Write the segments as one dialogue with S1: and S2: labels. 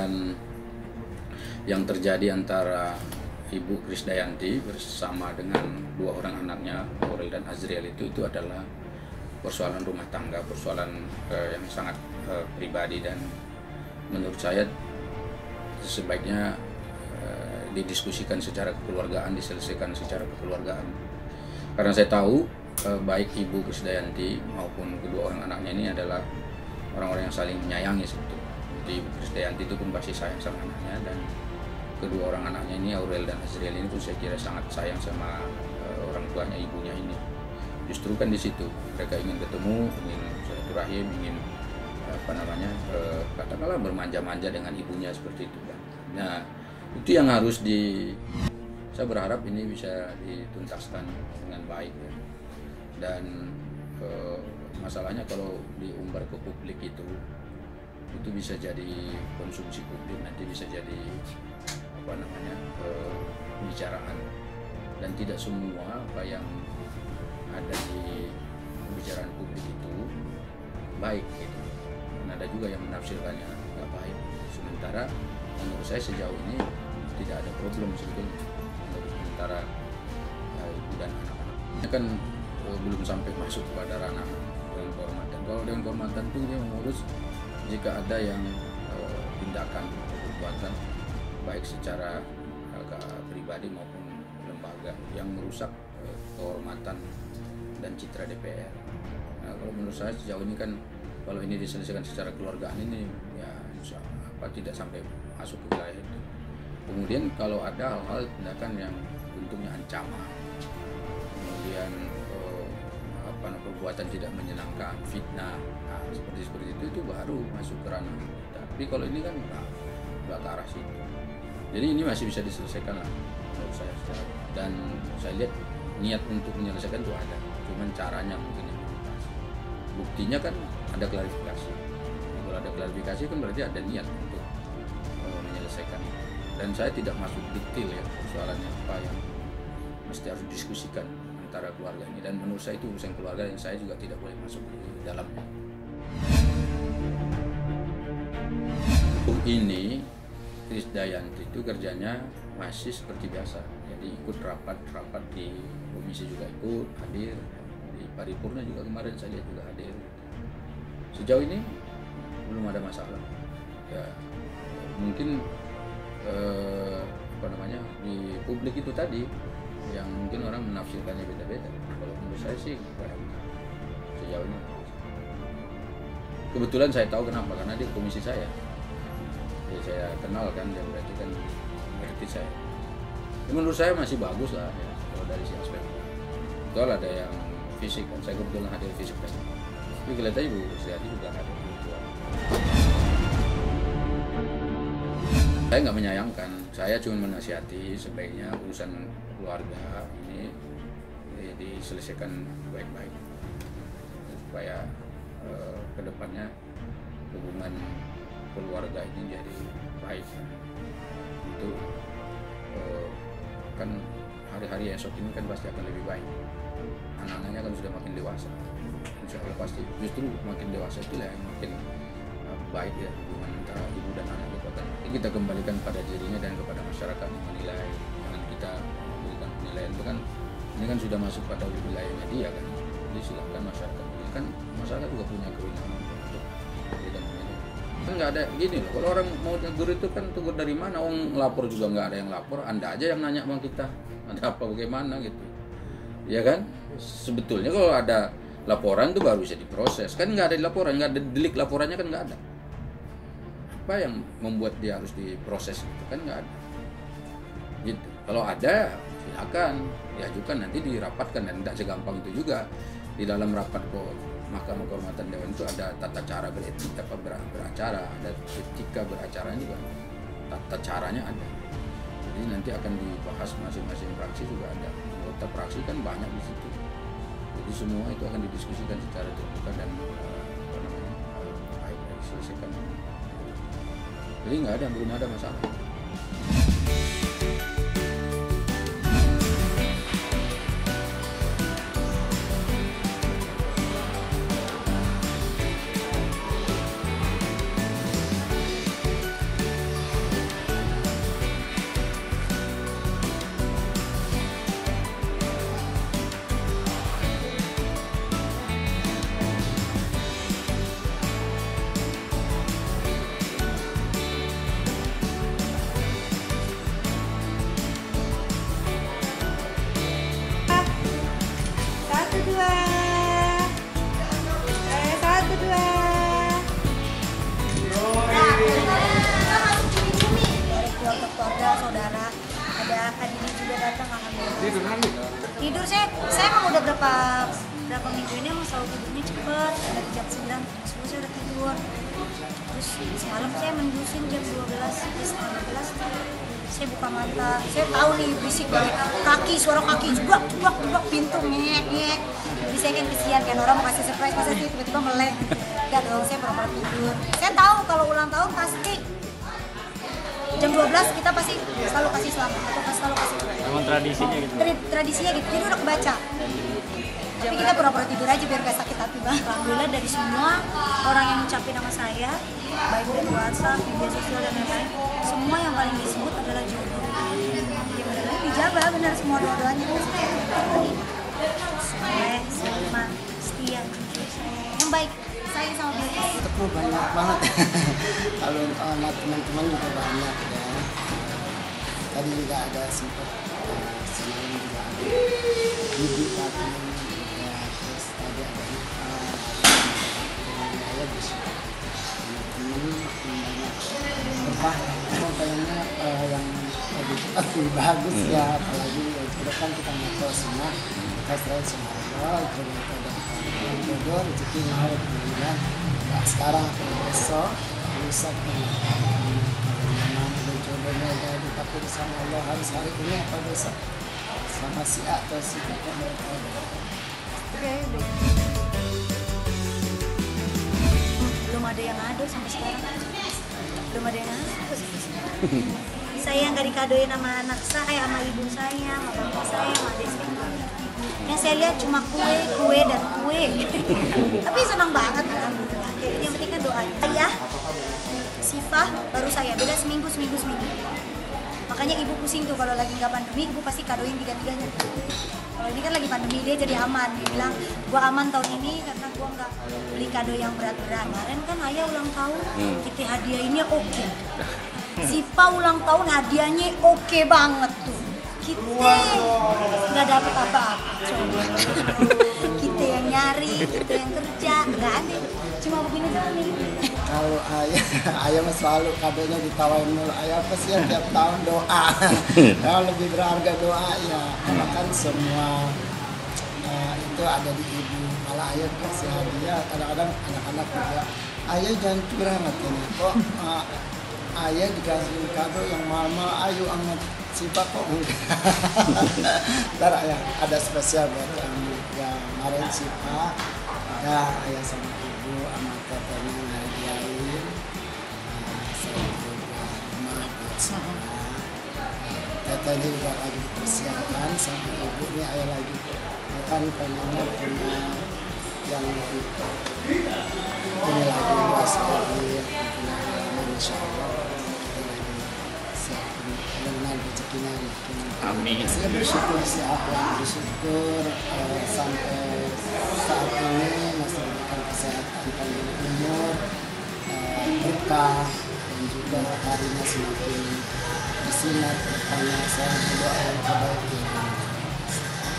S1: dan yang terjadi antara Ibu Krisdayanti bersama dengan dua orang anaknya, Aurel dan Azriel, itu adalah persoalan rumah tangga, persoalan yang sangat pribadi, dan menurut saya sebaiknya didiskusikan secara kekeluargaan, diselesaikan secara kekeluargaan. Karena saya tahu baik Ibu Krisdayanti maupun kedua orang anaknya ini adalah orang-orang yang saling menyayangi sebetulnya. Jadi Ibu Krisdayanti itu pun pasti sayang sama anaknya, dan kedua orang anaknya ini, Aurel dan Azriel ini pun saya kira sangat sayang sama orang tuanya, ibunya ini. Justru kan di situ mereka ingin ketemu, ingin silaturahim, ingin katakanlah bermanja-manja dengan ibunya seperti itu kan. Nah, itu yang harus saya berharap ini bisa dituntaskan dengan baik ya. Dan masalahnya kalau diumbar ke publik itu bisa jadi konsumsi publik, nanti bisa jadi pembicaraan, dan tidak semua apa yang ada di pembicaraan publik itu baik gitu. Dan ada juga yang menafsirkannya nggak baik. Sementara menurut saya sejauh ini tidak ada problem sebetulnya untuk antara ibu dan anak-anak. Ini kan belum sampai masuk kepada ranah dengan kehormatan. Kalau dengan kehormatan itu dia mengurus jika ada yang tindakan perbuatan baik secara pribadi maupun lembaga yang merusak kehormatan dan citra DPR. Nah, kalau menurut saya sejauh ini kan kalau ini diselesaikan secara keluargaan ini ya tidak sampai masuk ke wilayah itu. Kemudian kalau ada hal-hal tindakan yang bentuknya ancaman, kemudian perbuatan tidak menyenangkan, fitnah, seperti itu baru masuk ke ranah. Tapi kalau ini kan nggak ke arah situ. Jadi ini masih bisa diselesaikan lah menurut saya. Dan saya lihat niat untuk menyelesaikan itu ada, cuman caranya mungkin yang terbatas. Buktinya kan ada klarifikasi. Kalau ada klarifikasi kan berarti ada niat untuk menyelesaikan. Dan saya tidak masuk detail ya persoalannya apa yang mesti harus diskusikan antara keluarga ini, dan menurut saya itu urusan keluarga yang saya juga tidak boleh masuk di dalamnya. Ini Krisdayanti itu kerjanya masih seperti biasa, jadi ikut rapat di komisi juga ikut hadir, di paripurna juga kemarin saya lihat juga hadir. Sejauh ini belum ada masalah ya. Mungkin di publik itu tadi yang mungkin orang menafsirkannya beda-beda. Kalau menurut saya sih sejauh ini kebetulan saya tahu kenapa, karena dia komisi saya. Ya, saya kenal kan, dan berarti kan ngerti saya. Ya, menurut saya masih bagus lah ya, kalau dari si aspek. Betul ada yang fisik kan, saya kebetulan hadir fisik kan. Tapi kelihatannya Ibu Krisdayanti juga hadir virtual. Saya nggak menyayangkan, saya cuma menasihati sebaiknya urusan keluarga ini diselesaikan baik-baik supaya kedepannya hubungan keluarga ini jadi baik. Itu kan hari-hari esok ini kan pasti akan lebih baik. Anak-anaknya kan sudah makin dewasa, insya Allah pasti justru makin dewasa itulah yang makin baik ya hubungan antara ibu dan anak itu. Kita kembalikan pada dirinya dan kepada masyarakat menilai. Jangan kita memberikan penilaian itu kan, ini kan sudah masuk pada wilayahnya dia kan. Jadi silakan masyarakat, kan masyarakat juga punya kewenangan untuk memberikan penilaian. Kan nggak ada gini loh, kalau orang mau tegur itu kan tegur dari mana? Orang lapor juga nggak ada yang lapor, Anda aja yang nanya sama kita ada apa bagaimana gitu, ya kan? Sebetulnya kalau ada laporan itu baru bisa diproses, kan nggak ada laporan, nggak ada delik laporannya kan nggak ada. Apa yang membuat dia harus diproses itu kan nggak ada gitu. Kalau ada silakan diajukan, nanti dirapatkan, dan tidak segampang itu juga. Di dalam rapat Mahkamah Kehormatan Dewan itu ada tata cara beretika beracara, ada etika beracara juga, tata caranya ada. Jadi nanti akan dibahas masing-masing fraksi juga ada, anggota fraksi kan banyak di situ. Jadi semua itu akan didiskusikan secara terbuka dan baik diselesaikan. Jadi belum ada masalah.
S2: saudara, ada Kak Dini juga datang, alhamdulillah.
S1: Tidur nanti.
S2: Tidur saya emang udah berapa minggu ini emang selalu tidurnya cepet, dari jam 9 10 saya udah tidur. Terus semalam saya mendusin jam 12 sampai setengah 12. Saya buka mata, saya tahu nih bisik dari kaki, suara kaki jebak pintu ngek. Jadi saya kan kesian kan orang mau kasih surprise masa sih tiba-tiba melek. Enggak dong, saya pura-pura tidur. Saya tahu kalau ulang tahun pasti jam 12 kita pasti selalu kasih selamat atau selalu kasih.
S3: Emang tradisinya gitu.
S2: Tradisinya gitu. Jadi udah kebaca. Tapi kita pura-pura tidur aja biar gak sakit hati banget. Alhamdulillah dari semua orang yang ngucapin nama saya, baik dari WhatsApp, media sosial dan lain-lain, semua yang paling disebut adalah jodoh. Ya benar dijabah benar semua doa-doanya. Soleh, selamat, setia, jujur, yang baik. Sayang sama Bilkis.
S4: Itu banyak banget. Kalau anak teman-teman juga banyak ya. Tadi juga ada sempat semalam juga ada ibu tadi ya, terus tadi ada saya bisa teman-teman banyak berkah. Pokoknya yang lebih bagus ya, apalagi itu kan kita nggak tahu semua, kita selalu sama Allah, kalau ada yang jodoh rezeki mau kemudian sekarang atau besok bisa mampu jodohnya jadi, tapi sama Allah harus hari ini atau besok sama si A atau si B
S2: Belum ada yang ngado sampai sekarang. Belum ada yang ngado sampai sekarang. Saya yang gak dikadoin sama anak saya, sama ibu saya, sama bapak saya, sama adik saya. Yang saya lihat cuma kue dan kue. Tapi senang banget alhamdulillah. Yang penting kan doa. Ayah, Sifah, baru saya. Beda seminggu. Makanya ibu pusing tuh kalau lagi nggak pandemi, ibu pasti kadoin tiga-tiganya. Kalau ini kan lagi pandemi, dia jadi aman. Dia bilang, gua aman tahun ini karena gua nggak beli kado yang berat-berat. Kemarin kan ayah ulang tahun, kita hadiahnya oke. Sipa ulang tahun hadiahnya oke banget tuh. Kita nggak dapet apa-apa, coba. Kita yang nyari, kita yang kerja, nggak ada. Cuma begini doang nih.
S4: Kalau ayah mah selalu kadonya ditawarin mulu. Ayah apa sih tiap tahun doa. Kalau lebih berharga doa ya. Karena kan semua itu ada di ibu. Kalau ayah kasih hadiah, kadang-kadang anak-anak juga, ayah jangan curang katanya. Kok ayah dikasih kado yang mahal-mahal, ayo amat Sipa kok enggak. Ntar ayah ada spesial buat kamu. Ya kemarin Sipa ada ayah sama ibu sama katanya ngadiain saya juga rumah buat Sipa. Katanya juga lagi persiapan sama ibu nih, ayah lagi makan pengennya punya yang lebih ini lagi luas lagi punya halaman insya Allah. Dengan rezekinya
S3: Amin.
S4: Saya bersyukur bersyukur sampai saat ini masih diberikan kesehatan, panjang umur, berkah, dan juga harinya semakin bersinar. Berkahnya saya berdoa yang terbaik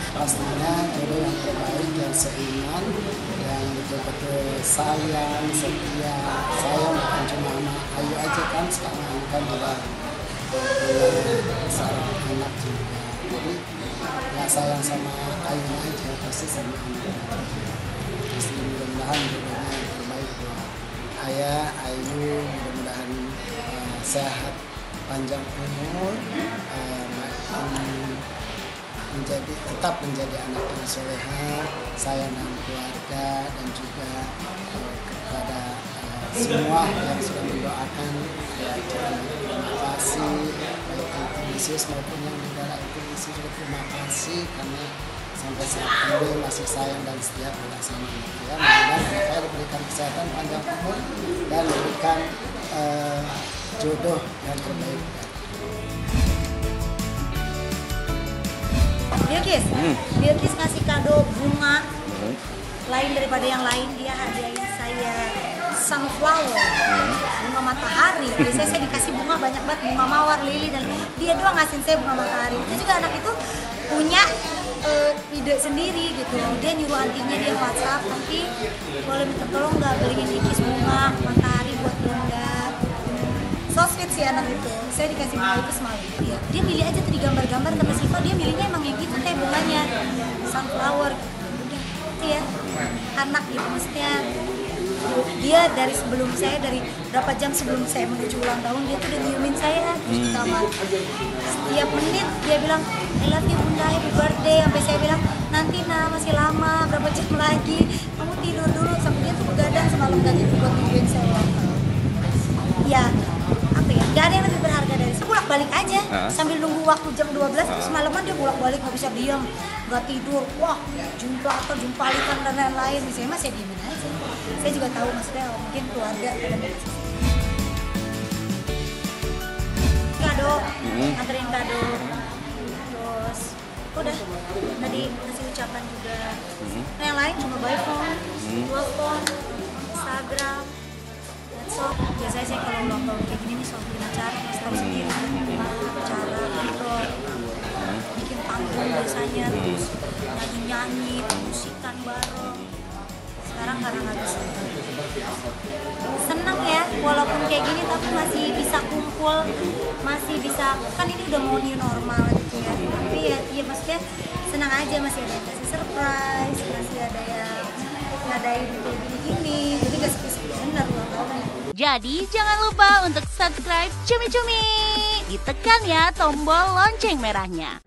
S4: pastinya jodoh yang terbaik, yang seiman, yang betul-betul sayang, setia. Saya bukan cuma sama Ayu aja kan, sekarang kan juga seorang anak juga, jadi nggak sayang sama Ayu aja, pasti sama anak. Pasti mudah-mudahan jodohnya yang terbaik buat ayah, Ayu, mudah-mudahan sehat, panjang umur, tetap menjadi anak yang soleha, sayang dengan keluarga, dan juga kepada semua yang sudah mendoakan. Terima kasih baik aktivis maupun yang di dalam aktivis juga terima kasih karena sampai saat ini masih sayang dan setia pada sama ya. Mudah-mudahan saya diberikan kesehatan, panjang umur, dan diberikan jodoh yang terbaik.
S2: Bilkis ngasih kado bunga lain daripada yang lain. Dia hadiahin saya sunflower, bunga matahari. Biasanya saya dikasih bunga banyak banget, bunga mawar, lili, dan dia doang ngasih saya bunga matahari. Itu juga anak itu punya ide sendiri gitu. Dia nyuruh antinya, dia WhatsApp, nanti boleh minta tolong nggak beliin Bilkis bunga matahari buat Bunda. So sweet sih anak itu. Saya dikasih bunga itu semalam. Dia milih aja tuh di gambar-gambar kata Siva, dia milihnya emang kayak gitu kayak bunganya sunflower. Udah itu ya. Anak gitu maksudnya. Dia dari sebelum saya, dari berapa jam sebelum saya menuju ulang tahun, dia tuh udah nyiumin saya terus di kamar. Setiap menit dia bilang I love you bunda, happy birthday. Sampai saya bilang nanti masih lama, berapa jam lagi, kamu tidur dulu. Sampai dia tuh begadang semalam tadi buat nungguin saya ulang tahun. Ya apa ya, gak ada yang lebih berharga dari saya. Bolak balik aja sambil nunggu waktu jam 12 terus malaman dia bolak balik nggak bisa diam, nggak tidur, wah jumpa atau jumpalikan dan lain-lain. Saya mah saya diemin aja. Saya juga tahu maksudnya mungkin keluarga ada kado, anterin kado, terus udah tadi kasih ucapan juga. Nah, yang lain cuma by phone, telepon, Instagram. So, biasanya saya kalau ulang tahun kayak gini nih soal bikin acara, mas tahu sendiri acara kontrol, bikin panggung biasanya, terus lagi nyanyi, musikan bareng. Sekarang karena nggak bisa. Senang ya, walaupun kayak gini tapi masih bisa kumpul, masih bisa, kan ini udah mau new normal gitu ya. Tapi ya maksudnya senang aja, masih ada yang kasih surprise, masih ada yang ngadain kayak gini-gini, jadi gak sepi-sepi bener ulang tahunnya.
S5: Jadi jangan lupa untuk subscribe Cumi Cumi. Ditekan ya tombol lonceng merahnya.